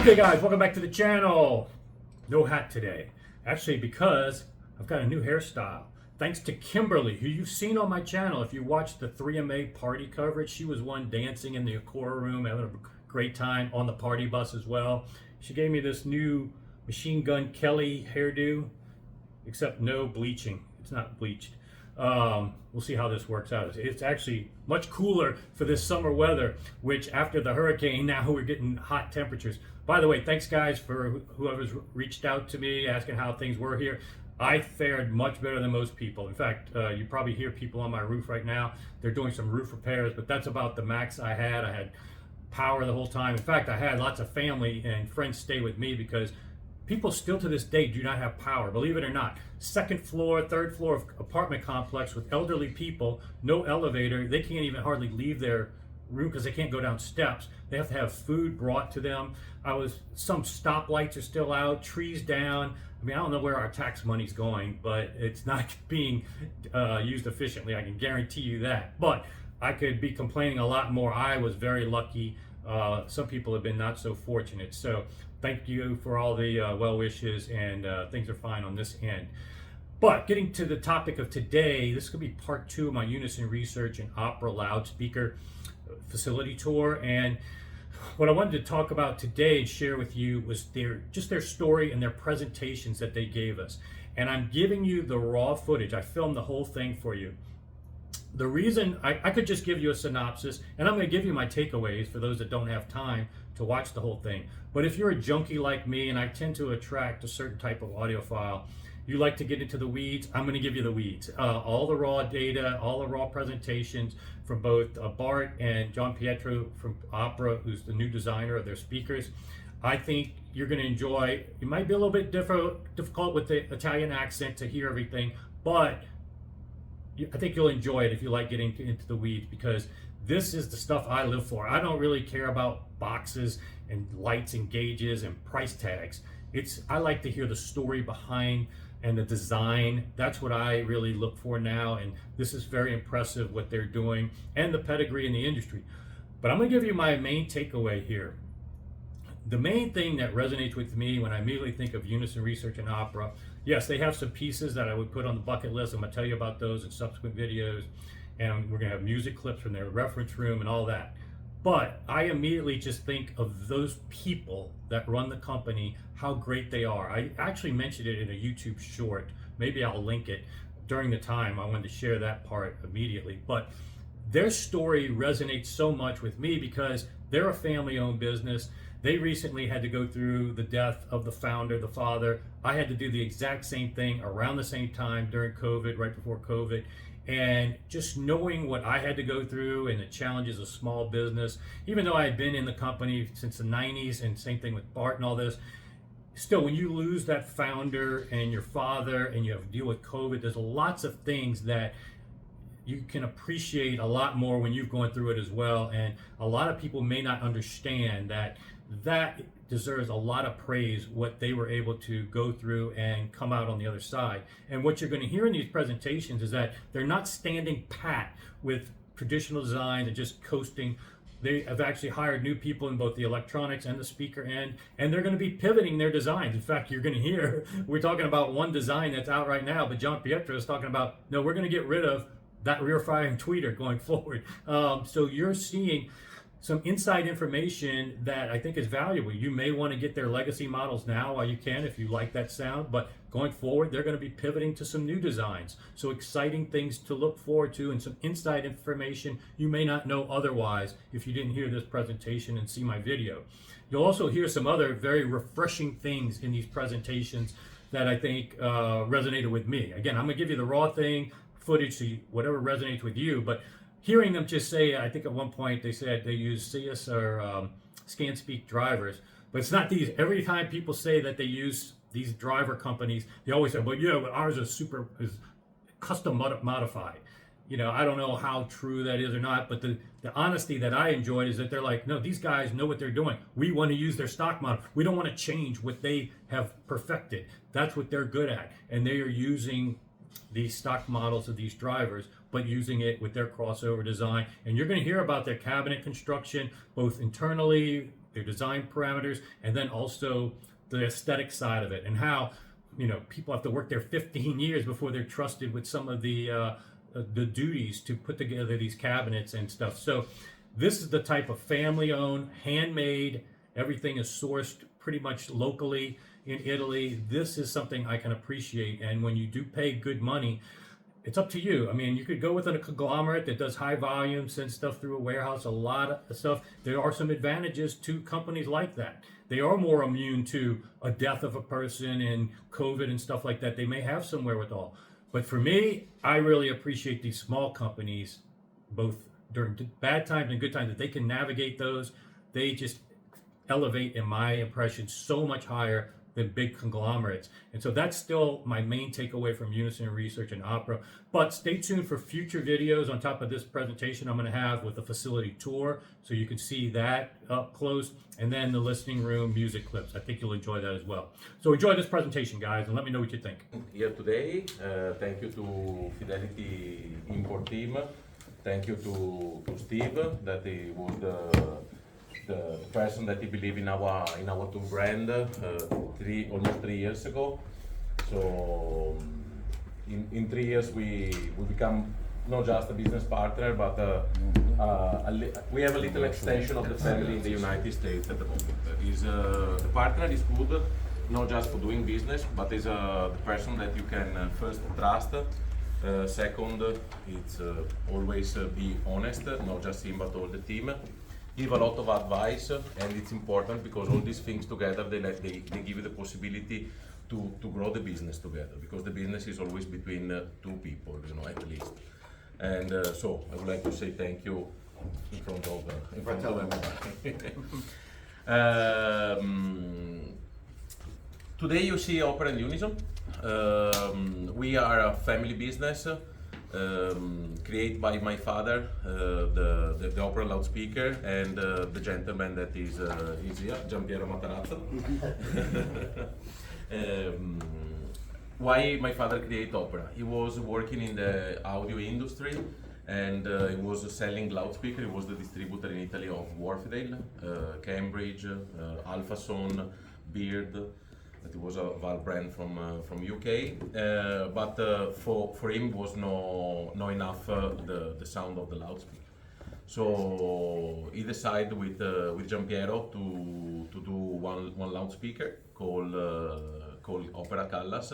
Okay guys, welcome back to the channel. No hat today. Actually, because I've got a new hairstyle. Thanks to Kimberly, who you've seen on my channel. If you watched the 3MA party coverage, she was one dancing in the Akora room, having a great time on the party bus as well. She gave me this new Machine Gun Kelly hairdo, except no bleaching. It's not bleached. We'll see how this works out. It's actually much cooler for this summer weather, which after the hurricane, now we're getting hot temperatures. By the way, thanks guys for whoever's reached out to me asking how things were here. I fared much better than most people. In fact, you probably hear people on my roof right now. They're doing some roof repairs, but that's about the max I had. I had power the whole time. In fact, I had lots of family and friends stay with me because people still to this day do not have power, believe it or not. Second floor, third floor of apartment complex with elderly people, no elevator. They can't even hardly leave their room because they can't go down steps. They have to have food brought to them. Some stoplights are still out, trees down. I mean, I don't know where our tax money's going, but it's not being used efficiently. I can guarantee you that. But I could be complaining a lot more. I was very lucky. Some people have been not so fortunate. So thank you for all the well wishes, and things are fine on this end. But getting to the topic of today, this could be part 2 of my Unison research and opera loudspeaker facility tour. And what I wanted to talk about today and share with you was their story and their presentations that they gave us. And I'm giving you the raw footage. I filmed the whole thing for you. The reason I could just give you a synopsis, and I'm going to give you my takeaways for those that don't have time to watch the whole thing. But if you're a junkie like me, and I tend to attract a certain type of audiophile, you like to get into the weeds, I'm going to give you the weeds. All the raw data, all the raw presentations from both Bart and John Pietro from Opera, who's the new designer of their speakers. I think you're going to enjoy. It might be a little bit difficult with the Italian accent to hear everything, but I think you'll enjoy it if you like getting into the weeds, because this is the stuff I live for. I don't really care about boxes and lights and gauges and price tags. I like to hear the story behind and the design. That's what I really look for now, and this is very impressive what they're doing and the pedigree in the industry. But I'm going to give you my main takeaway here. The main thing that resonates with me when I immediately think of Unison Research and Opera, yes, they have some pieces that I would put on the bucket list. I'm going to tell you about those in subsequent videos, and we're going to have music clips from their reference room and all that. But I immediately just think of those people that run the company, how great they are. I actually mentioned it in a YouTube short. Maybe I'll link it during the time. I wanted to share that part immediately. But their story resonates so much with me because they're a family-owned business. They recently had to go through the death of the founder, the father. I had to do the exact same thing around the same time during COVID, right before COVID. And just knowing what I had to go through and the challenges of small business, even though I had been in the company since the 90s, and same thing with Bart and all this, still when you lose that founder and your father and you have to deal with COVID, there's lots of things that you can appreciate a lot more when you've gone through it as well. And a lot of people may not understand that deserves a lot of praise, what they were able to go through and come out on the other side. And what you're going to hear in these presentations is that they're not standing pat with traditional design and just coasting. They have actually hired new people in both the electronics and the speaker end, and they're going to be pivoting their designs. In fact, you're going to hear, we're talking about one design that's out right now, but John Pietro is talking about, no, we're going to get rid of that rear firing tweeter going forward. So you're seeing some inside information that I think is valuable. You may want to get their legacy models now while you can, if you like that sound, but going forward, they're going to be pivoting to some new designs. So exciting things to look forward to, and some inside information you may not know otherwise if you didn't hear this presentation and see my video. You'll also hear some other very refreshing things in these presentations that I think resonated with me. Again, I'm going to give you the raw footage, so whatever resonates with you, but hearing them just say, I think at one point they said they use CS or ScanSpeak drivers, but it's not these. Every time people say that they use these driver companies, they always say, well, yeah, but ours is custom modified. You know, I don't know how true that is or not, but the honesty that I enjoyed is that they're like, no, these guys know what they're doing. We want to use their stock model. We don't want to change what they have perfected. That's what they're good at. And they are using these stock models of these drivers, but using it with their crossover design. And you're going to hear about their cabinet construction, both internally their design parameters, and then also the aesthetic side of it, and how people have to work there 15 years before they're trusted with some of the duties to put together these cabinets and stuff. So this is the type of family-owned, handmade, everything is sourced pretty much locally in Italy. This is something I can appreciate, and when you do pay good money, it's up to you. I mean, you could go with a conglomerate that does high volume, send stuff through a warehouse, a lot of stuff. There are some advantages to companies like that. They are more immune to a death of a person and COVID and stuff like that. They may have some wherewithal. But for me, I really appreciate these small companies, both during bad times and good times, that they can navigate those. They just elevate, in my impression, so much higher than big conglomerates. And so that's still my main takeaway from Unison Research and Opera. But stay tuned for future videos on top of this presentation I'm going to have with a facility tour, so you can see that up close, and then the listening room music clips. I think you'll enjoy that as well. So enjoy this presentation, guys, and let me know what you think. Here today, thank you to Fidelity Import team. Thank you to Steve, that he was the person that he believed in our two brand almost 3 years ago. So in 3 years we become not just a business partner, but we have a little extension of the family in the United States at the moment. The partner is good, not just for doing business, but is the person that you can first trust. Second, it's always be honest, not just him but all the team. Give a lot of advice, and it's important because all these things together, they give you the possibility to grow the business together, because the business is always between two people, at least. And so I would like to say thank you in front of everybody. Today you see Opera and Unison. We are a family business. Created by my father, the Opera loudspeaker, and the gentleman that is here, Giampiero Matarazzo. Why my father created Opera? He was working in the audio industry, and he was selling loudspeaker. He was the distributor in Italy of Warfidale, Cambridge, Alphason, Beard. It was a valve brand from UK, but for him was no enough the sound of the loudspeaker. So he decided with Giampiero to do one loudspeaker called Opera Callas,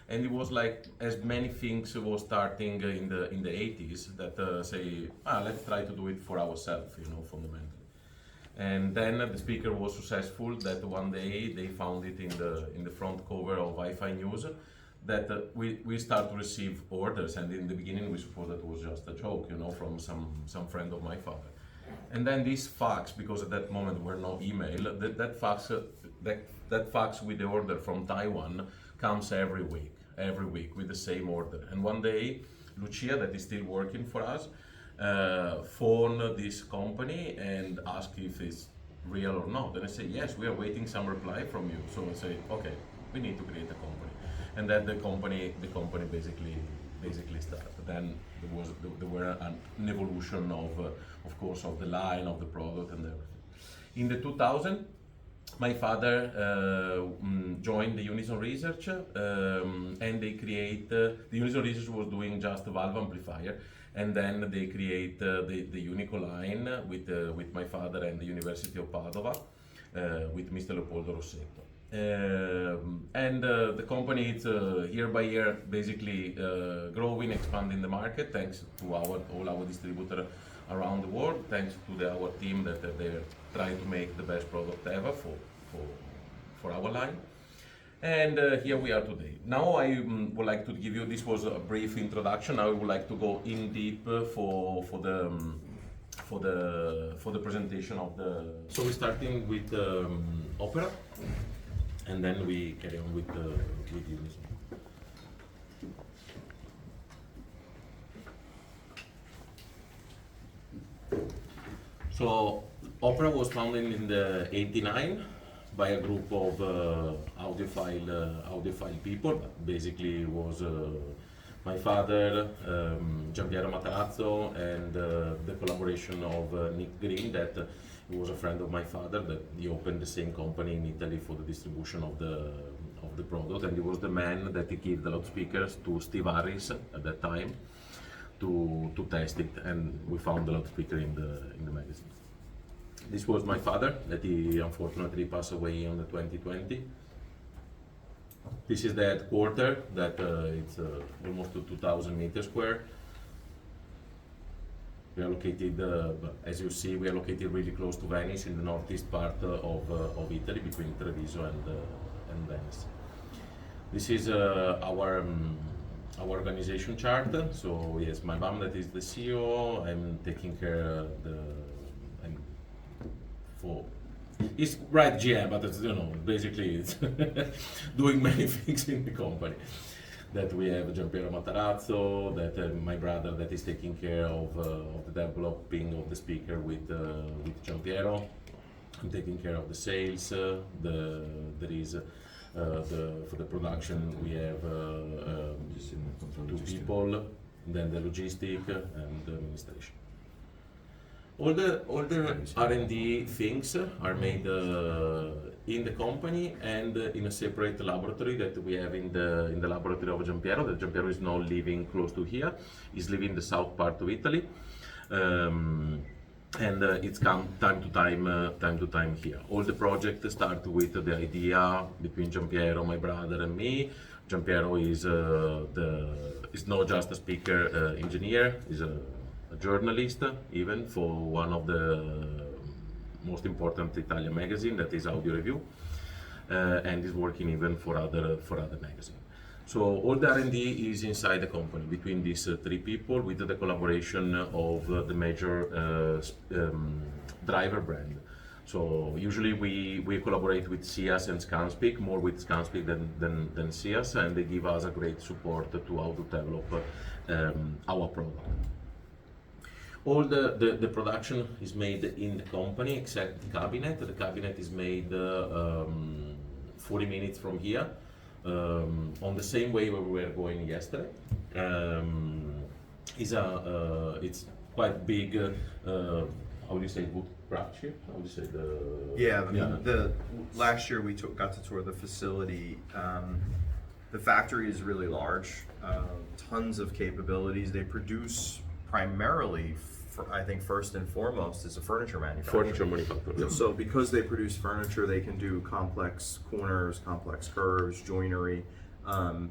and it was like as many things was starting in the 80s that say let's try to do it for ourselves, fundamentally. And then the speaker was successful that one day they found it in the front cover of Wi-Fi News, that we start to receive orders, and in the beginning we suppose that was just a joke, from some friend of my father. And then this fax, because at that moment there were no email, that fax with the order from Taiwan comes every week with the same order. And one day Lucia, that is still working for us, phone this company and ask if it's real or not. And I say, yes, we are waiting some reply from you. So I say, okay, we need to create a company. And then the company basically started. Then there were an evolution of course, of the line, of the product and everything. In the 2000, my father joined the Unison Research, and they create, the Unison Research was doing just a valve amplifier, and then they create the Unico line with my father and the University of Padova, with Mr. Leopoldo Rossetto. And the company is year by year basically growing, expanding the market, thanks to all our distributors around the world, thanks to our team that they're trying to make the best product ever for our line. And here we are today. Now I would like to give you, this was a brief introduction. Now I would like to go in deep for the presentation of the. So we're starting with Opera, and then we carry on with Unison. So Opera was founded in the '89 by a group of audiophile people. Basically, was my father, Giampiero Matarazzo, and the collaboration of Nick Green, that he was a friend of my father, that he opened the same company in Italy for the distribution of the product, and he was the man that he gave the loudspeakers to Steve Harris at that time to test it, and we found the loudspeaker in the magazine. This was my father, that he unfortunately passed away on the 2020. This is the headquarters, that it's almost 2,000 meters square. We are located, as you see, we are located really close to Venice, in the northeast part of Italy, between Treviso and Venice. This is our organization chart. So yes, my mom, that is the CEO. I'm taking care of it's right GM, but it's, basically it's doing many things in the company. That we have Giampiero Matarazzo, that my brother, that is taking care of the developing of the speaker with Giampiero. I'm taking care of the sales. There is for the production we have 2 people, then the logistic and the administration. All the R&D things are made in the company and in a separate laboratory that we have in the laboratory of Giampiero. That Giampiero is now living close to here. He's living in the south part of Italy, and it's come time to time here. All the projects start with the idea between Giampiero, my brother, and me. Giampiero is not just a speaker engineer. He's a journalist, even for one of the most important Italian magazine, that is Audio Review, and is working even for other magazines. So all the R&D is inside the company between these 3 people, with the collaboration of the major driver brand. So usually we collaborate with SIAS and Scanspeak, more with Scanspeak than SIAS, and they give us a great support to how to develop our product. All the production is made in the company, except the cabinet. The cabinet is made 40 minutes from here, on the same way where we were going yesterday. It's quite big. How do you say, wood craft? How do you say the last year we got to tour the facility. The factory is really large, tons of capabilities. They produce primarily, I think first and foremost, is a furniture manufacturer. Furniture manufacturer. So because they produce furniture, they can do complex corners, complex curves, joinery, and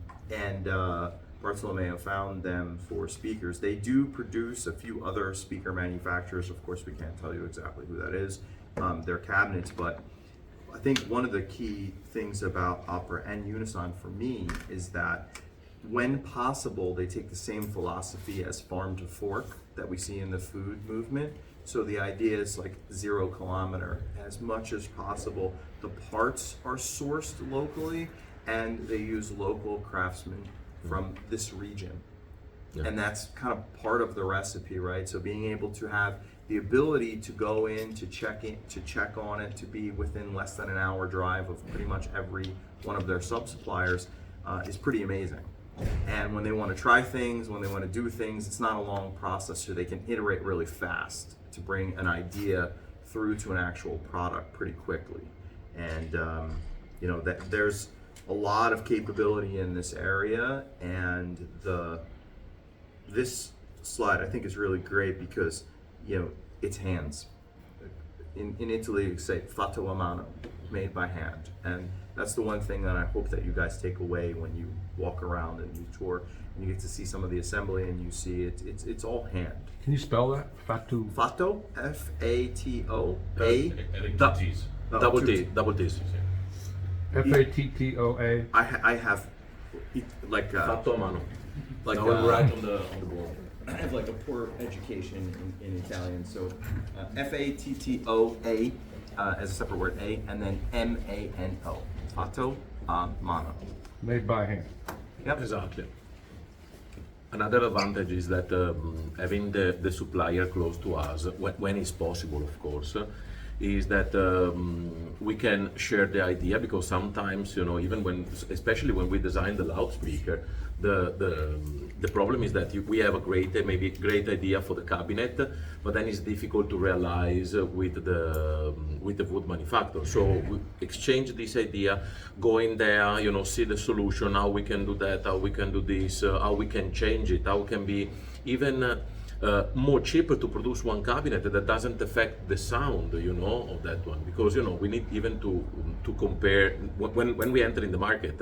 Bartolomeo found them for speakers. They do produce a few other speaker manufacturers. Of course, we can't tell you exactly who that is. They're cabinets, but I think one of the key things about Opera and Unison for me is that when possible, they take the same philosophy as farm to fork that we see in the food movement. So the idea is like 0 kilometer. As much as possible, the parts are sourced locally and they use local craftsmen from this region. Yeah. And that's kind of part of the recipe, right? So being able to have the ability to go in, to check on it, to be within less than an hour drive of pretty much every one of their sub-suppliers is pretty amazing. And when they want to try things, when they want to do things, it's not a long process, so they can iterate really fast to bring an idea through to an actual product pretty quickly. And that there's a lot of capability in this area, and this slide I think is really great because it's hands. In Italy we say fatto a mano, made by hand, and that's the one thing that I hope that you guys take away when you walk around and you tour and you get to see some of the assembly and you see it's all hand. Can you spell that? Fatto? Fatto, F-A-T-O, double T's. F-A-T-T-O-A. I have like Fatto a mano. Like right on the board. I have like a poor education in Italian, so F-A-T-T-O-A as a separate word, A, and then M-A-N-O. Fatto a mano. Made by hand. Yep. Exactly. Another advantage is that having the supplier close to us, when it's possible, of course, is that we can share the idea, because sometimes, even when, especially when we design the loudspeaker, the problem is that we have a maybe great idea for the cabinet, but then it's difficult to realize with the wood manufacturer. So we exchange this idea, go in there, see the solution, how we can do that, how we can do this, how we can change it, how it can be even more cheaper to produce one cabinet that doesn't affect the sound, of that one, because we need even to compare when we enter in the market.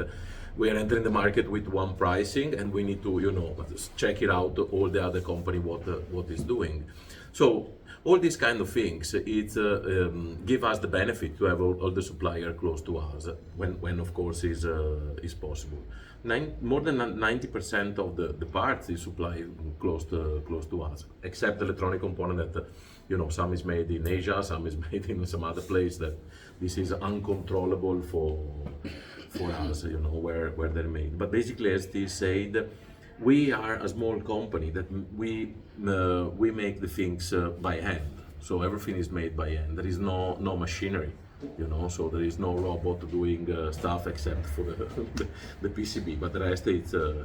We are entering the market with one pricing, and we need to check it out, all the other company what is doing. So all these kind of things, it give us the benefit to have all the supplier close to us when of course is possible. More than 90% of the parts is supplied close to us, except the electronic component that some is made in Asia, some is made in some other place, that this is uncontrollable for us, where they're made. But basically, as Steve said, we are a small company that we make the things by hand. So everything is made by hand. There is no machinery, so there is no robot doing stuff except for the PCB. But the rest,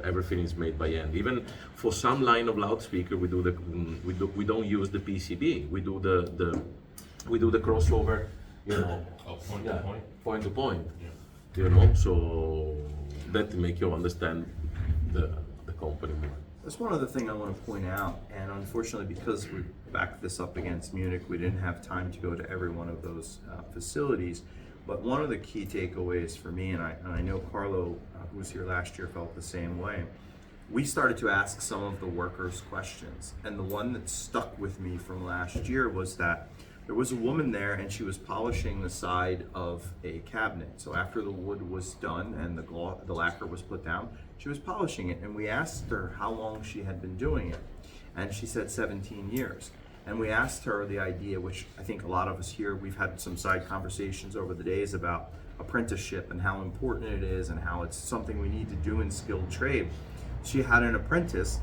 everything is made by hand. Even for some line of loudspeaker, we don't use the PCB. We do the crossover, point to point. So that make you understand the company more. That's one other thing I want to point out, and unfortunately, because we backed this up against Munich, we didn't have time to go to every one of those facilities. But one of the key takeaways for me, and I know Carlo, who was here last year, felt the same way. We started to ask some of the workers questions, and the one that stuck with me from last year was that there was a woman there, and she was polishing the side of a cabinet. So after the wood was done and the lacquer was put down, she was polishing it, and we asked her how long she had been doing it, and she said 17 years. And we asked her the idea, which I think a lot of us here, we've had some side conversations over the days about apprenticeship and how important it is and how it's something we need to do in skilled trade. She had an apprentice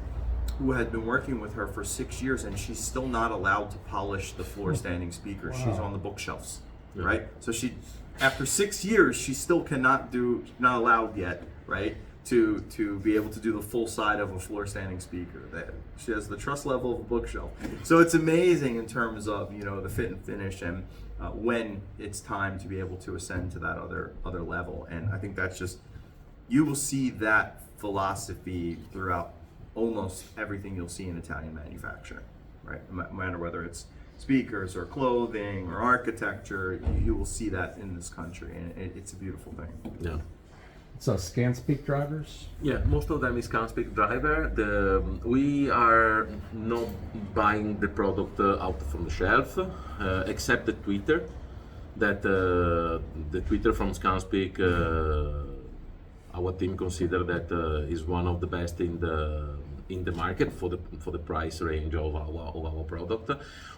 who had been working with her for 6 years, and she's still not allowed to polish the floor standing speakers. Wow. She's on the bookshelves, right? So after 6 years, she still not allowed yet, right? To be able to do the full side of a floor standing speaker. She has the trust level of a bookshelf. So it's amazing in terms of, the fit and finish, and when it's time to be able to ascend to that other level. And I think that's just, you will see that philosophy throughout almost everything you'll see in Italian manufacturing, right? No matter whether it's speakers or clothing or architecture, you will see that in this country, and it's a beautiful thing. Yeah. So ScanSpeak drivers? Yeah, most of them is ScanSpeak driver. We are not buying the product out from the shelf, except the tweeter. That the tweeter from ScanSpeak, our team consider that is one of the best in the market for the price range of our product.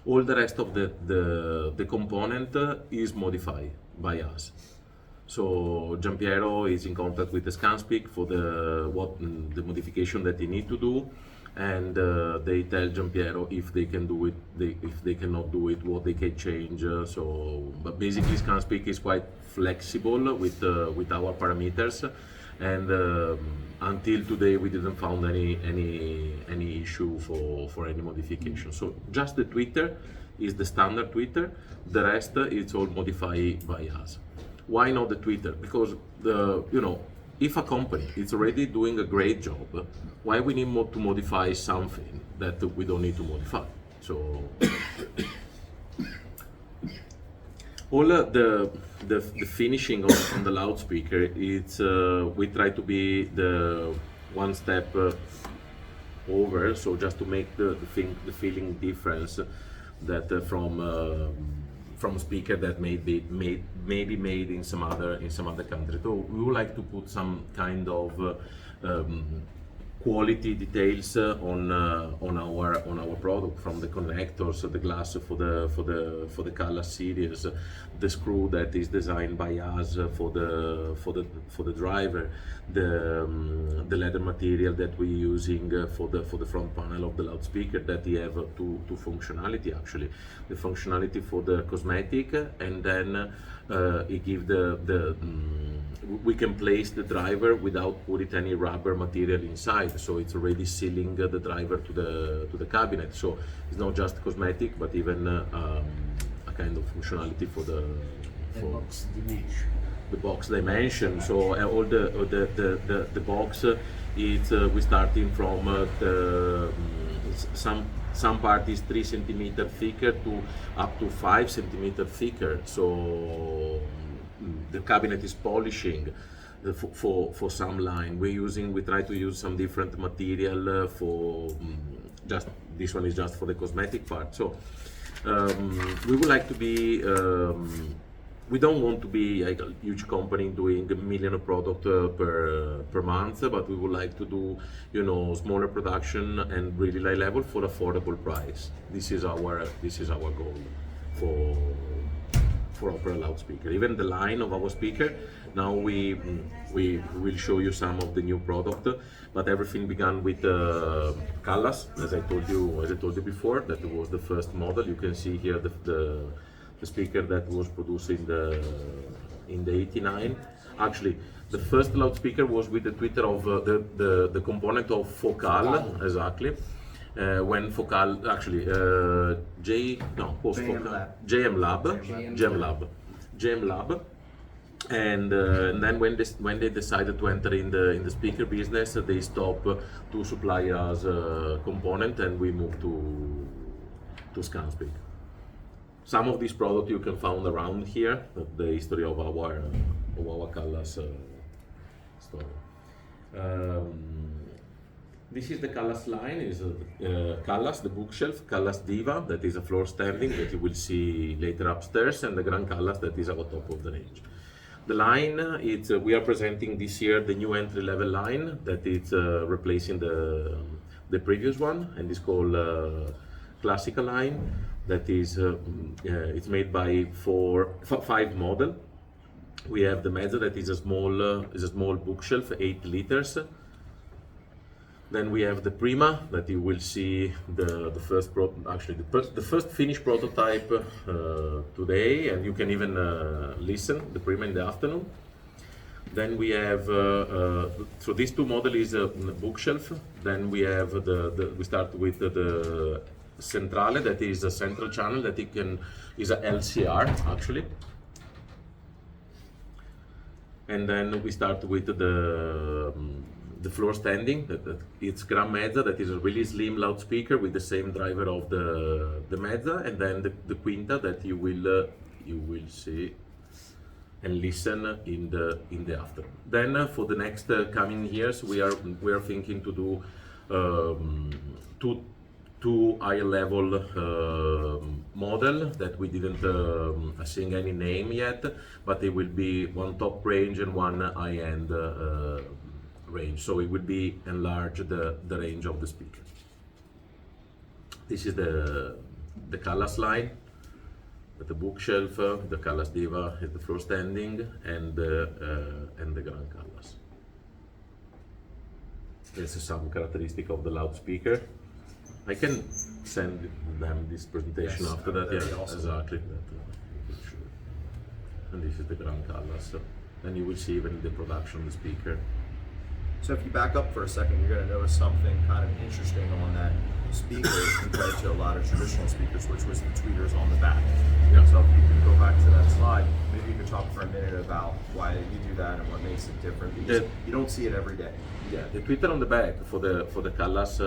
All the rest of the component is modified by us. So Giampiero is in contact with the ScanSpeak for the modification that they need to do, and they tell Giampiero if they can do it, if they cannot do it, what they can change. But basically ScanSpeak is quite flexible with our parameters, and until today we didn't found any issue for any modification. So just the tweeter is the standard tweeter. The rest it's all modified by us. Why not the tweeter? Because if a company is already doing a great job, why we need to modify something that we don't need to modify? So all the finishing on the loudspeaker, it's we try to be the one step over, so just to make the feeling difference that from speaker that may be made in some other country. So we would like to put some kind of quality details on our product, from the connectors, the glass for the Callas series, the screw that is designed by us for the driver, the leather material that we're using for the front panel of the loudspeaker, that they have two functionality actually. The functionality for the cosmetic, and then it give we can place the driver without putting any rubber material inside, so it's already sealing the driver to the cabinet. So it's not just cosmetic, but even a kind of functionality for the box dimension. The box dimension. So all the box, it's we starting from some part is 3 centimeter thicker to up to 5 centimeter thicker. So the cabinet is polishing for some line. We try to use some different material for just this one is just for the cosmetic part. So we would like to be. We don't want to be like a huge company doing a million of product per month, but we would like to do, you know, smaller production and really high level for affordable price. This is our goal for Opera loudspeaker. Even the line of our speaker. Now we will show you some of the new product, but everything began with Callas, as I told you before. That was the first model. You can see here the speaker that was produced in the 89. Actually, the first loudspeaker was with the Twitter of the component of Focal, exactly. When Focal, actually, JM Lab. And then when they decided to enter in the speaker business, they stopped to supply us component, and we moved to ScanSpeak. Some of these products you can find around here, the history of our Callas story. This is the Callas line, is Callas, the bookshelf, Callas Diva, that is a floor standing that you will see later upstairs, and the Grand Callas that is at the top of the range. The line, we are presenting this year the new entry-level line that is replacing the previous one, and it's called Classical line. That is, it's made by 5 model. We have the Mezza, that is a small bookshelf, 8 liters. Then we have the Prima, that you will see the first finished prototype today, and you can even listen the Prima in the afternoon. Then we have so these 2 models is a bookshelf. Then we have we start with the Centrale, that is a central channel that is a LCR actually. And then we start with the floor standing, it's Gran Mezza, that is a really slim loudspeaker with the same driver of the Mezza, and then the Quinta that you will see and listen in the afternoon. Then for the next coming years, we are thinking to do two high level model that we didn't sing any name yet, but it will be one top range and one high end range, so it will be enlarge the range of the speaker. This is the Callas line, the bookshelf, the Callas Diva is the floor standing, and the Grand Callas. This is some characteristic of the loudspeaker. I can send them this presentation after that. Yeah, awesome. Exactly. And this is the Grand Callas. And you will see even the production of the speaker. So if you back up for a second, you're going to notice something kind of interesting on that speaker compared to a lot of traditional speakers, which was the tweeters on the back. Yeah. So if you can go back to that slide, maybe you could talk for a minute about why you do that and what makes it different, because you don't see it every day. Yeah, the tweeter on the back for the Callas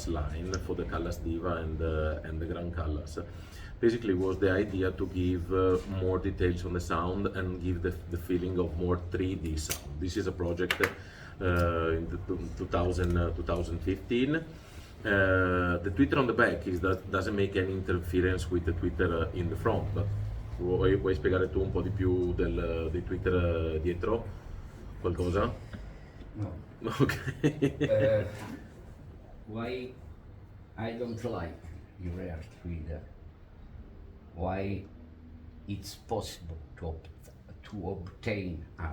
line, for the Callas Diva and the Grand Callas, basically was the idea to give more details on the sound and give the feeling of more 3D sound. This is a project in 2015. The tweeter on the back doesn't make any interference with the tweeter in the front, but vuoi spiegare tu un po' di più dei tweeter dietro? Qualcosa? No. Okay. Why I don't like rare tweeter. Why it's possible to obtain a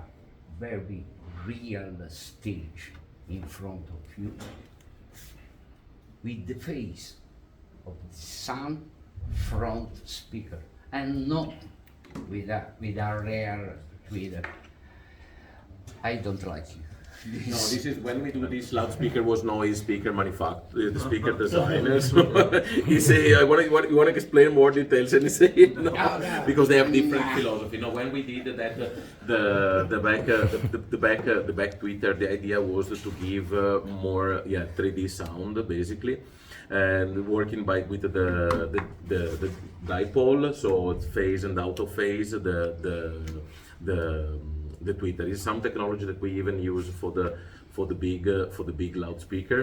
very real stage in front of you with the face of the sun front speaker and not with a rare tweeter. I don't like you. No, this is when we do this. Loudspeaker was no speaker manufacturer, the speaker designer. So he say, "I want you want to explain more details," and he say, "No," because they have different philosophy. You know, when we did that, the back tweeter, the idea was to give more 3D sound basically, and working with the dipole, so it's phase and out of phase. The tweeter is some technology that we even use for the big loudspeaker,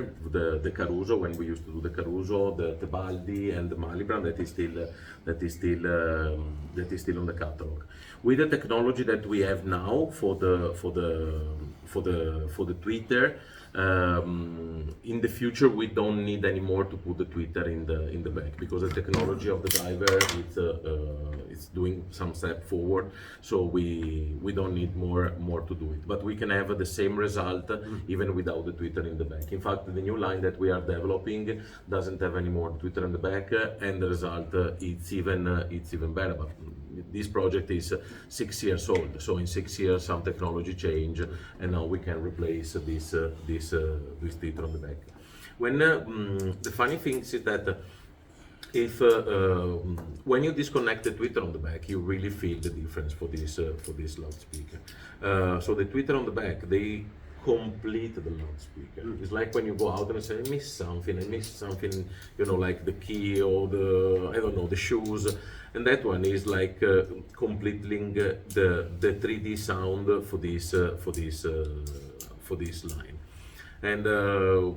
the Caruso, when we used to do the Caruso, the Tebaldi and the Malibran, that is still on the catalog. With the technology that we have now for the tweeter, in the future we don't need anymore to put the tweeter in the back, because the technology of the driver it's doing some step forward, so we don't need more to do it. But we can have the same result even without the tweeter in the back. In fact, the new line that we are developing doesn't have any more tweeter in the back, and the result it's even better. But this project is 6 years old, so in 6 years some technology change, and now we can replace this tweeter on the back. When the funny thing is that if when you disconnect the tweeter on the back, you really feel the difference for this loudspeaker. So the tweeter on the back, they complete the loudspeaker. It's like when you go out and say, I miss something, you know, like the key or the shoes. And that one is like completing the 3D sound for this line. And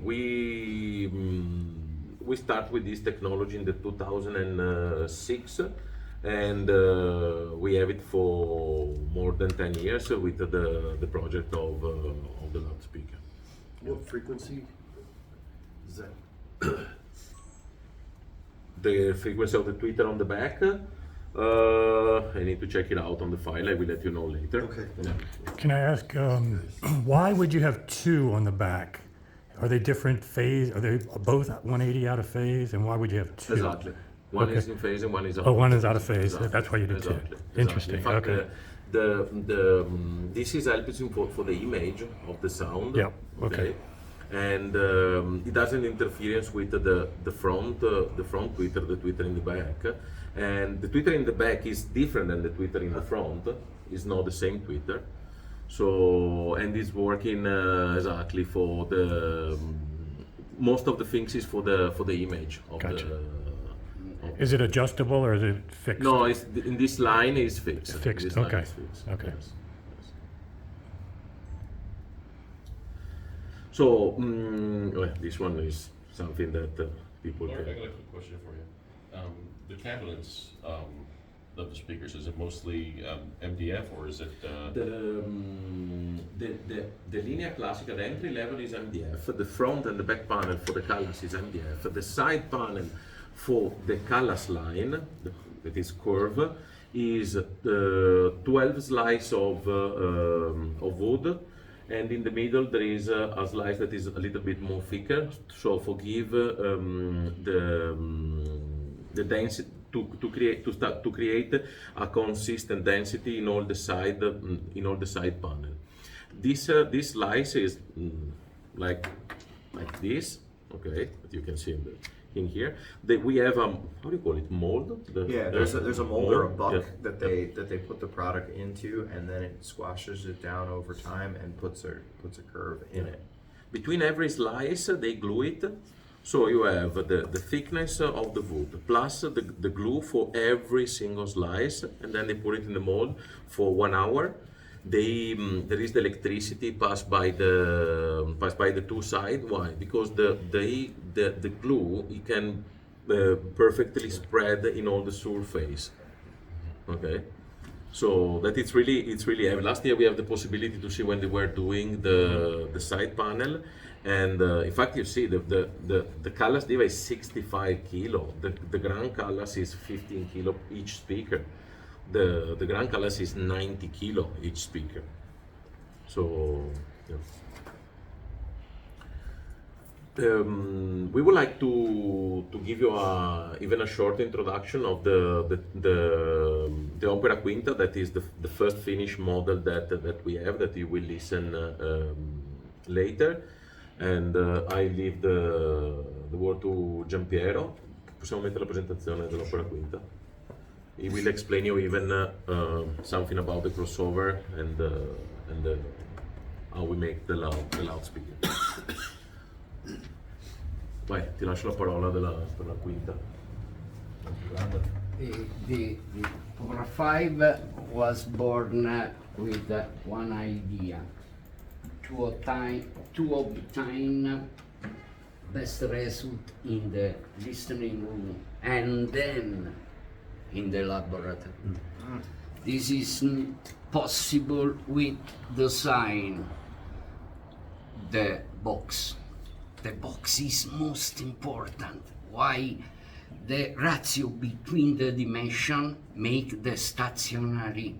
we start with this technology in the 2006, and we have it for more than 10 years with the project of the loudspeaker. What frequency is that? The frequency of the tweeter on the back, I need to check it out on the file. I will let you know later. Okay. Yeah. Can I ask, why would you have two on the back? Are they different phase? Are they both 180 out of phase? And why would you have two? Exactly. One Okay. is in phase and one is out. Oh, one is out of phase. Exactly. That's why you did Exactly. two. Interesting. In fact, Okay. This is helping for the image of the sound. Yeah, okay. And it doesn't interference with the front tweeter, the tweeter in the back. And the tweeter in the back is different than the tweeter in the front. It's not the same tweeter. So, and it's working exactly for the most of the things is for the image of Gotcha. of Is it adjustable or is it fixed? No, it's in this line is fixed. Fixed, This line okay. is fixed. Okay. Yes. So well, this one is something that people Bart, I can. got a quick question for you. The cabinets of the speakers, is it mostly MDF or is it? The linear classical, the entry level is MDF. The front and the back panel for the Callas is MDF. The side panel for the Callas line, that is curve, is 12 slices of wood. And in the middle there is a slice that is a little bit more thicker, so forgive the density to create a consistent density in all the side panel. This slice is like this, okay, that you can see in here. We have how do you call it, mold? There's a mold or a buck Yeah. that they put the product into, and then it squashes it down over time and puts a curve in it. Between every slice, they glue it. So you have the thickness of the wood plus the glue for every single slice, and then they put it in the mold for 1 hour. There is the electricity passed by the two sides. Why? Because the glue, it can perfectly spread in all the surface. Okay. So that it's really heavy. Last year we have the possibility to see when they were doing the side panel, And in fact, you see the Callas Diva is 65 kilo. The Grand Callas is 15 kilo each speaker. The Grand Callas is 90 kilo each speaker. So yeah. We would like to give you even a short introduction of the Opera Quinta. That is the first finished model that we have, that you will listen later. And I leave the word to Giampiero. Possiamo mettere la presentazione dell'Opera Quinta. He will explain you even something about the crossover and how we make the loudspeaker. Vai, ti lascio la parola per la quinta. The Opera 5 was born with one idea, to obtain best result in the listening room and then in the laboratory. This is possible with design the box. The box is most important. Why? The ratio between the dimension make the stationary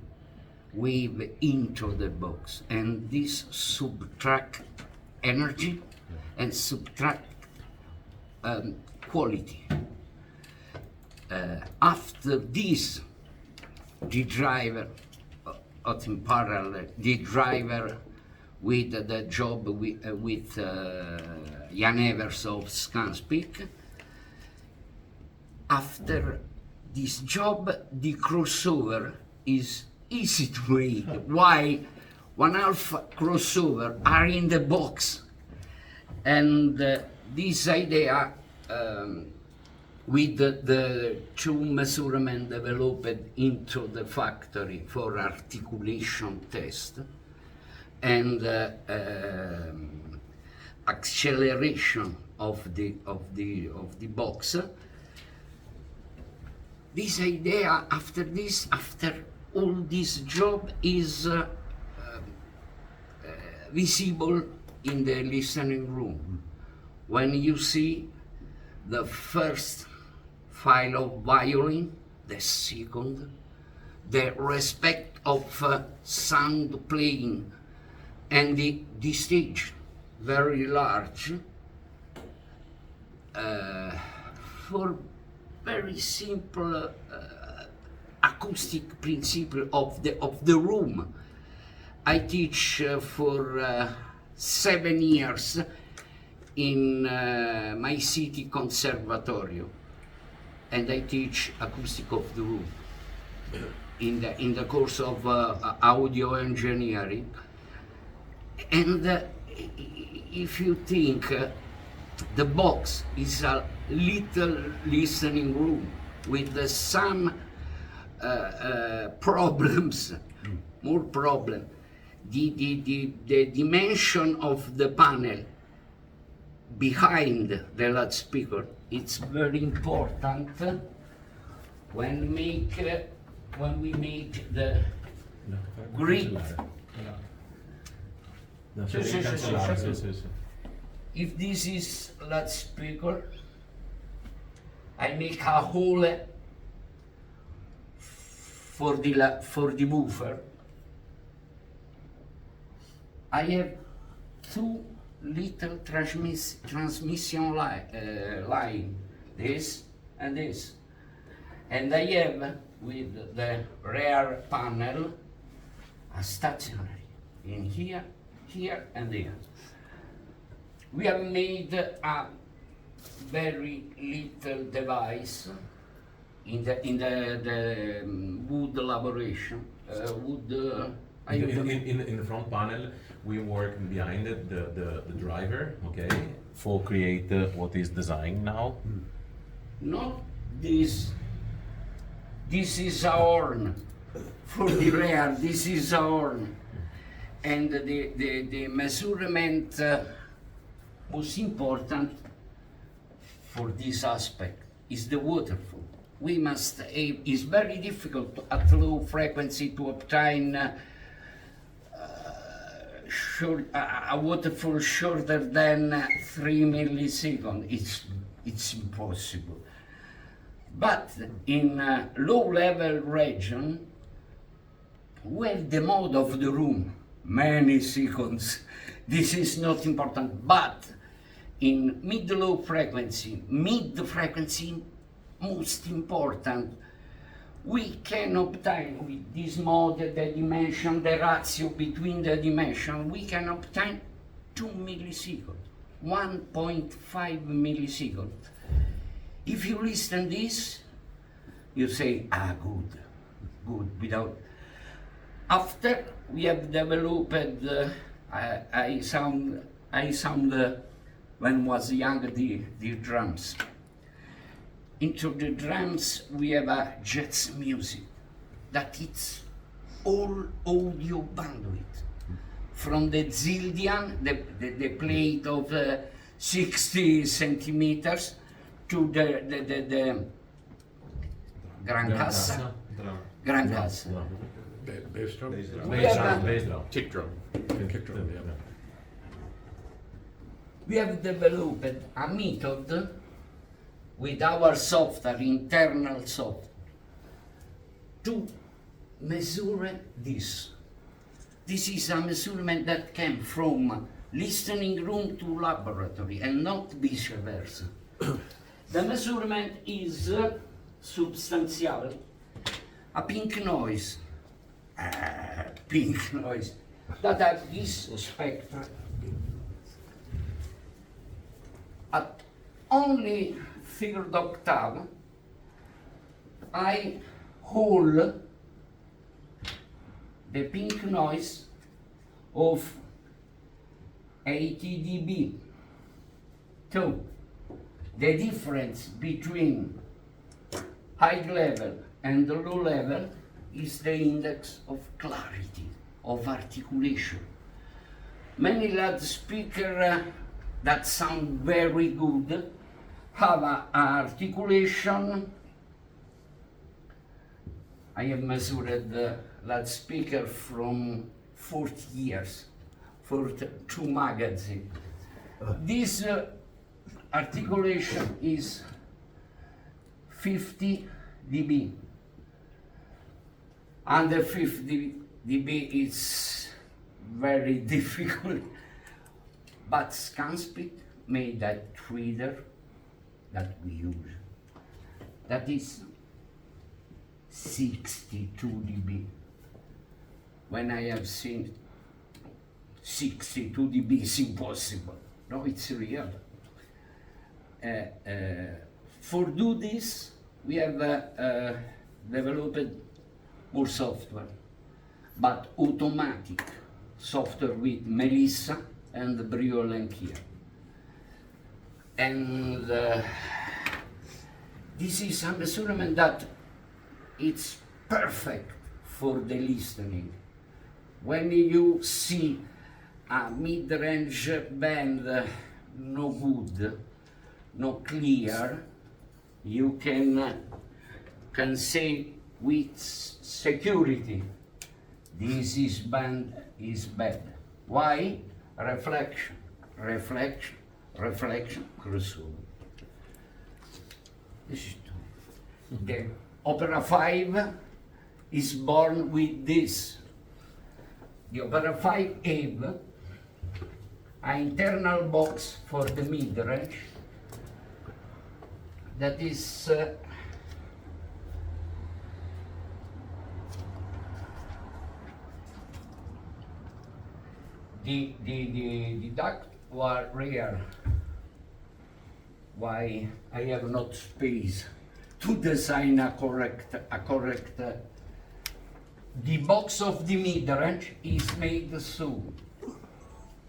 wave into the box, and this subtract energy and subtract quality. After this, the driver, in parallel, the driver with the job with Jan Evers of Scanspeak. After this job, the crossover is easy to make. Why? 1/2 crossover are in the box, and this idea with the two measurements developed into the factory for articulation test and acceleration of the box. This idea, after all this job, is visible in the listening room. When you see the first file of violin, the second, the respect of sound playing, and the stage very large, for very simple acoustic principle of the room. I teach for 7 years in my city conservatorio, and I teach acoustic of the room in the course of audio engineering. And if you think the box is a little listening room with some problems, more problem, the dimension of the panel behind the loudspeaker, it's very important when we make the grid. If this is loudspeaker, I make a hole for the woofer. I have 2 little transmission line, this and this, and I have with the rear panel a stationary in here, and there. We have made a very little device in the wood elaboration. In the front panel, we work behind it, the driver, okay, for create what is designed now. Not this. This is a horn for the rear. This is a horn, and the measurement most important for this aspect is the waterfall. We must. It's very difficult at low frequency to obtain a waterfall shorter than 3 milliseconds. It's impossible. But in low-level region, we have the mode of the room, many seconds. This is not important, but in mid-low frequency, mid-frequency, most important, we can obtain with this mode the dimension, the ratio between the dimension, we can obtain 2 milliseconds, 1.5 milliseconds. If you listen this, you say, good, without. After we have developed, I sound when was young the drums. Into the drums we have a jazz music that it's all audio bandwidth. From the Zildian, the plate of 60 centimeters, to the Gran Cassa. Gran Cassa. Bass drum? We have Kick drum. Kick drum, yeah. We have developed a method with our software, internal software, to measure this. This is a measurement that came from listening room to laboratory and not vice versa. The measurement is substantial, a pink noise, that have this spectrum. At only third octave, I hold the pink noise of 80 dB. So, the difference between high level and the low level is the index of clarity, of articulation. Many loudspeakers that sound very good have an articulation. I have measured the loudspeaker from 40 years for 2 magazines. This articulation is 50 dB. Under 50 dB is very difficult, but Scanspeak made that tweeter that we use. That is 62 dB. When I have seen 62 dB is impossible. No, it's real. For do this, we have developed more software, but automatic software with Melissa and Briolin here. And this is a measurement that it's perfect for the listening. When you see a mid-range band no good, no clear, you can say with security, this band is bad. Why? Reflection, reflection, reflection, crossover. This is the Opera 5 is born with this. The Opera 5 have an internal box for the mid-range that is the duct were rare. Why I have not space to design a correct. The box of the mid-range is made so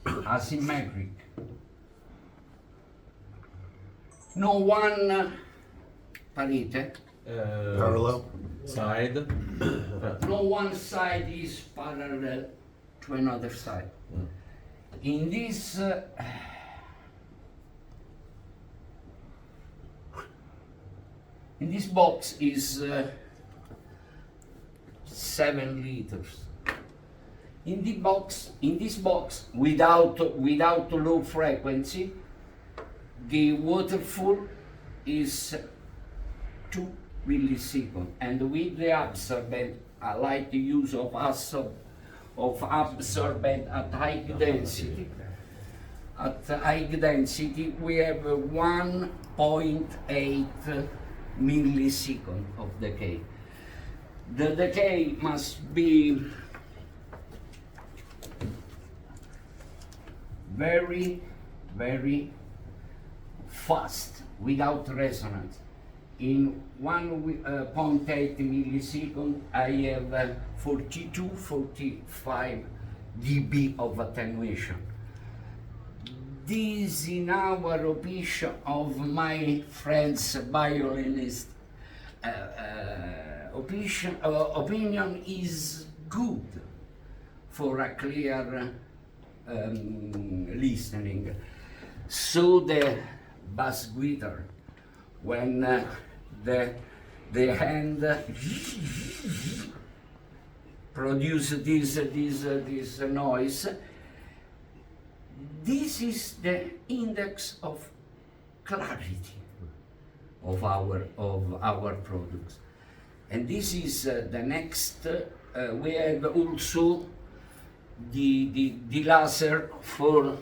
asymmetric. No one parete. Parallel? Side. No one side is parallel to another side. In this box is 7 liters. In this box, without low frequency, the waterfall is 2 milliseconds, and with the absorbent, I like the use of absorbent at high density. At high density, we have 1.8 milliseconds of decay. The decay must be very, very fast, without resonance. In 1.8 milliseconds, I have 45 dB of attenuation. This, in our opinion, of my friends violinist opinion, is good for a clear listening. So the bass guitar, when the hand produces this noise, this is the index of clarity of our products. And this is the next. We have also the laser for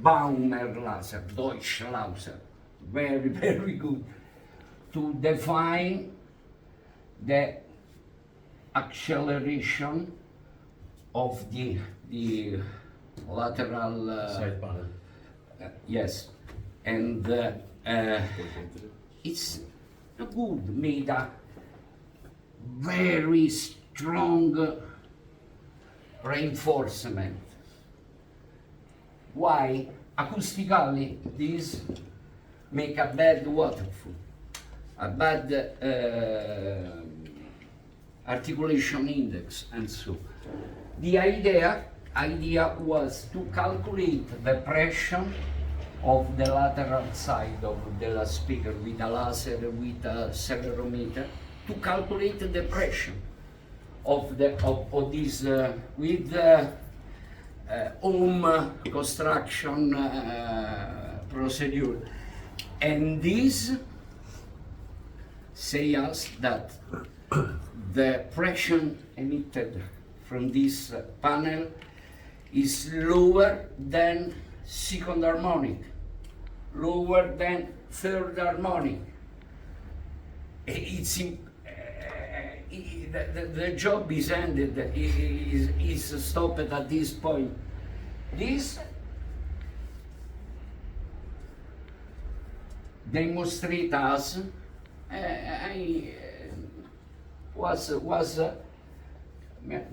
Baumer laser, Deutsch laser, very, very good to define the acceleration of the lateral Side bottom. yes, and it's a good made a very strong reinforcement. Why? Acoustically, this make a bad waterfall, a bad articulation index, and so. The idea was to calculate the pressure of the lateral side of the loudspeaker with a laser, with a accelerometer, to calculate the pressure of this with home construction procedure. And this say us that the pressure emitted from this panel is lower than second harmonic, lower than third harmonic. It's the job is ended, is stopped at this point. This demonstrate us was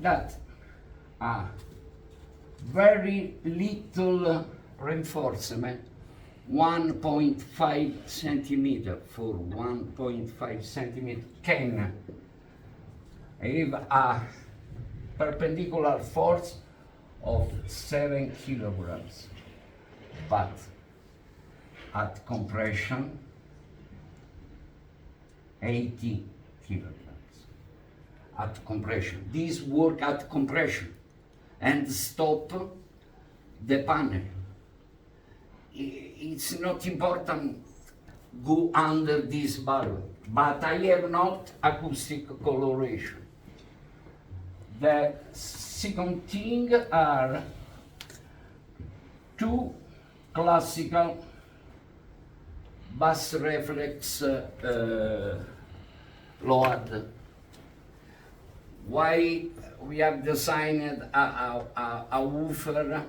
that very little reinforcement, 1.5 centimeter for 1.5 centimeter can have a perpendicular force of 7 kilograms, but at compression 80 kilograms. At compression, this work at compression and stop the panel. It's not important go under this barrel, but I have not acoustic coloration. The second thing are two classical bass reflex load. Why we have designed a woofer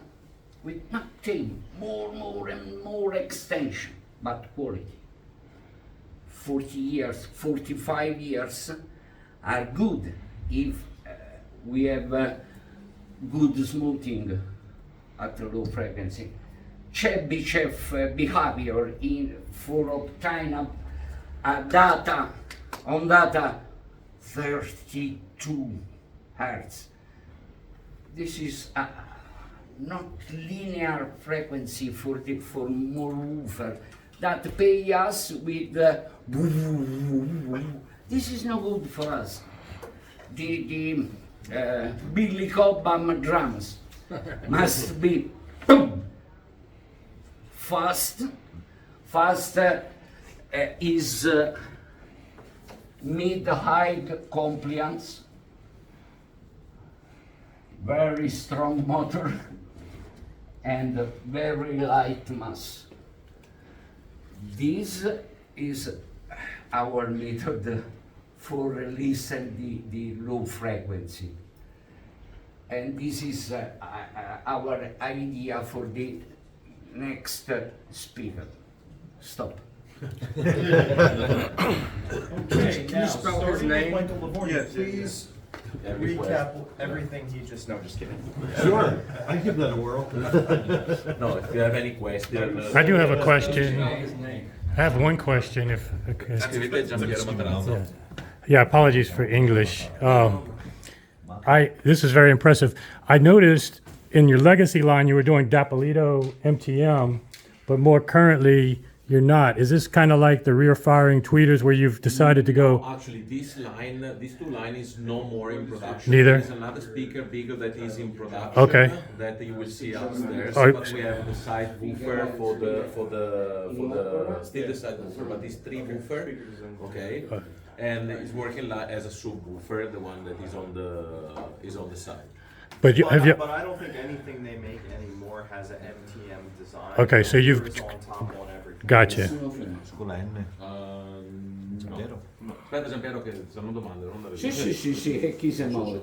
with nothing, more and more extension, but quality. 40 years, 45 years are good if we have good smoothing at a low frequency. Chebyshev behavior for obtain a data 32 hertz. This is not linear frequency for more woofer that pay us with this is no good for us. The Billy Cobham drums. Must be boom. Fast. Fast is mid-high compliance. Very strong motor and very light mass. This is our method for releasing the low frequency. And this is our idea for the next speaker. Stop. Okay, now, spell his starting with name? Michael Livorni. Yeah, please recap everything he just. No, just kidding. Sure, I give that a whirl. No, if you have any questions. I do have a question. I have one question, if okay. Yeah, apologies for English. This is very impressive. I noticed in your legacy line you were doing Dapolito MTM, but more currently you're not. Is this kind of like the rear firing tweeters where you've decided to go? Actually, this line, these two lines is no more in production. Neither? There's another speaker bigger that is in production. Okay. That you will see upstairs. Oh. But we have the side woofer for the still the side woofer, but it's 3 woofer. Okay. And it's working as a subwoofer, the one that is on the side. But you, have you? But I don't think anything they make anymore has an MTM design. Okay, so you've- It's on top on everything. Gotcha. Con la N. No. Aspetta Giampiero che sono domande, non Sì, sì, sì, sì, e chi se muove?